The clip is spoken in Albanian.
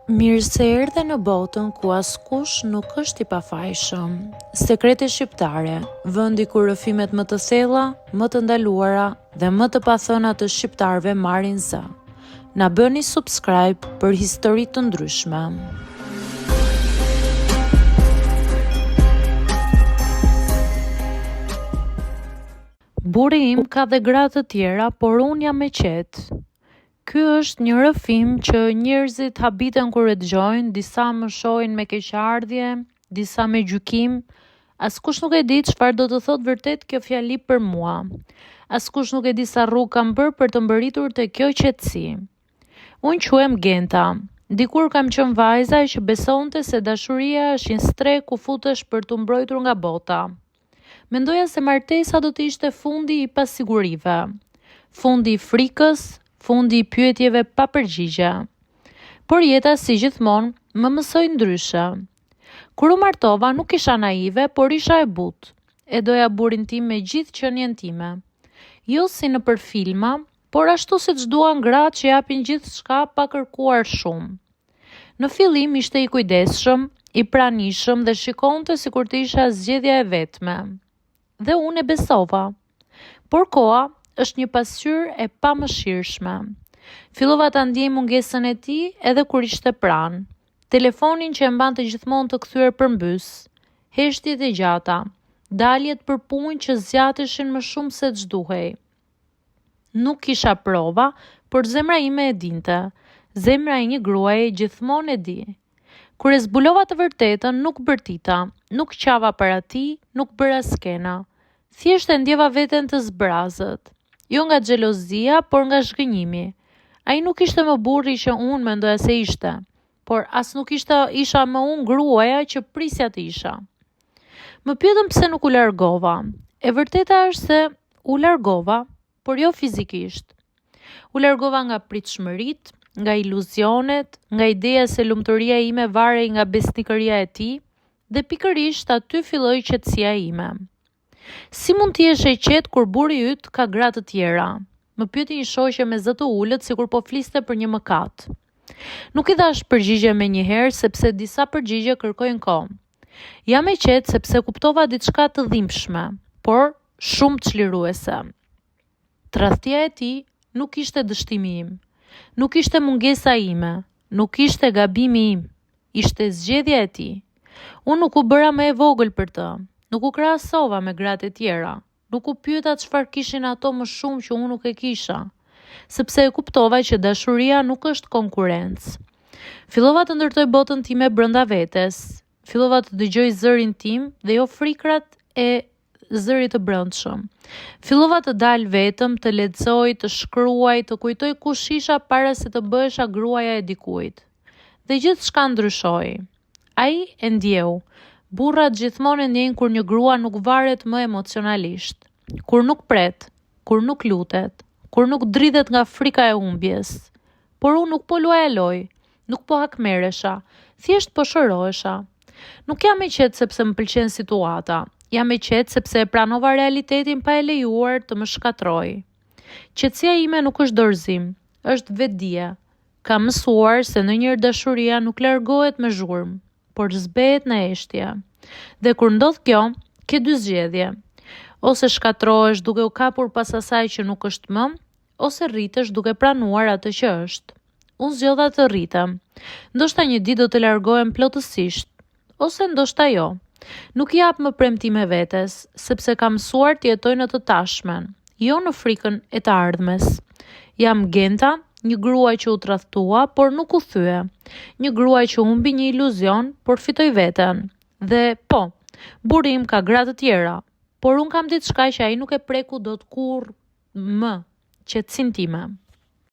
Mirë se erdhe në botën ku askush nuk është i pafajshëm. Sekrete shqiptare, vendi ku rrëfimet më të thella, më të ndaluara dhe më të pathëna të shqiptarëve marrin zë. Na bëni subscribe për histori të ndryshme. Burri im ka dhe gra të tjera, por unë jam e qetë. Ky është një rrëfim që njerëzit habiten kur e dëgjojnë, disa më shohin me keqardhje, disa me gjykim. Askush nuk e di çfarë do të thotë vërtet kjo fjali për mua. Askush nuk e di sa rrugë kam bërë për të mbërritur te kjo qetësi. Unë quhem Genta. Dikur kam qenë vajza që besonte se dashuria është një strek ku futesh për të mbrojtur nga bota. Mendoja se martesa do të ishte fundi i pasigurive, fundi i frikës, fundi i pyetjeve pa përgjigje. Por jeta, si gjithmonë, më mësoi ndryshe. Kur u martova, nuk isha naive, por isha e butë. E doja burrin tim me gjithë qenien time. Jo si në për filma, por ashtu siç duan gratë që japin gjithçka pa kërkuar shumë. Në fillim ishte i kujdesshëm, i pranishëm dhe shikonte sikur të isha zgjedhja e vetme. Dhe unë e besova. Por koha është një pasqyrë e pamëshirshme. Fillova ta ndjej mungesën e tij edhe kur ishte pranë. Telefonin që e mbante gjithmonë të kthyer përmbys, heshtjet e gjata, daljet për punë që zgjateshin më shumë se ç'duhej. Nuk kisha prova, por zemra ime e dinte. Zemra e një gruaje gjithmonë e di. Kur e zbulova të vërtetën, nuk bërtita, nuk qava para tij, nuk bëra skena. Thjesht e ndjeva veten të zbrazët. Jo nga xhelozia, por nga zhgënjimi. Ai nuk ishte më burri që unë mendoja se ishte, por as nuk isha më unë gruaja që prisja të isha. Më pyetëm pse nuk u largova. E vërteta është se u largova, por jo fizikisht. U largova nga pritshmëritë, nga iluzionet, nga ideja se lumturia ime varej nga besnikëria e tij, dhe pikërisht aty filloi qetësia ime. Si mund të jesh e qetë kur burri yt ka gra të tjera? Më pyeti një shoqe me zë të ulët sikur po fliste për një mëkat. Nuk i dash përgjigje menjëherë sepse disa përgjigje kërkojnë kohë. Jam e qetë sepse kuptova diçka të dhimbshme, por shumë çliruese. Tradhtia e tij nuk ishte dështimi im, nuk ishte mungesa ime, nuk ishte gabimi im, ishte zgjedhja e tij. Unë nuk u bëra më e vogël për të. Nuk u krahasova me gratë e tjera, nuk u pyeta çfarë kishin ato më shumë që unë nuk e kisha, sepse e kuptova që dashuria nuk është konkurrencë. Fillova të ndërtoj botën time brenda vetes, fillova të dëgjoj zërin tim dhe jo frikrat e zërit të brendshëm. Fillova të dal vetëm, të lexoj, të shkruaj, të kujtoj kush isha para se të bëhesha gruaja e dikujt. Dhe gjithçka ndryshoi. Ai e ndjeu. Burrat gjithmonë ndjejnë kur një grua nuk varet më emocionalisht, kur nuk pret, kur nuk lutet, kur nuk dridhet nga frika e humbjes. Por unë nuk po luaja loj, nuk po hakmeresha, thjesht po shërohesha. Nuk jam e qetë sepse më pëlqen situata, jam e qetë sepse e pranova realitetin pa e lejuar të më shkatroj. Qetësia ime nuk është dorëzim, është vetdije. Kam mësuar se ndonjëherë dashuria nuk largohet me zhurmë, por zbehet në eshtje. Dhe kur ndodh kjo, ke dy zgjedhje. Ose shkatrohesh duke u kapur pas asaj që nuk është më, ose rritesh duke pranuar atë që është. Unë zgjodha të rritem. Ndoshta një ditë do të largohem plotësisht, ose ndoshta jo. Nuk jap më premtime vetes, sepse kam mësuar të jetoj në të tashmen, jo në frikën e të ardhmes. Jam Genta, një gruaj që u tradhtua, por nuk u thye. Një gruaj që humbi një iluzion, por fitoi veten. Dhe po, burri im ka gra të tjera, por unë kam diçka që ai nuk e preku dot kurrë më, qetësinë time.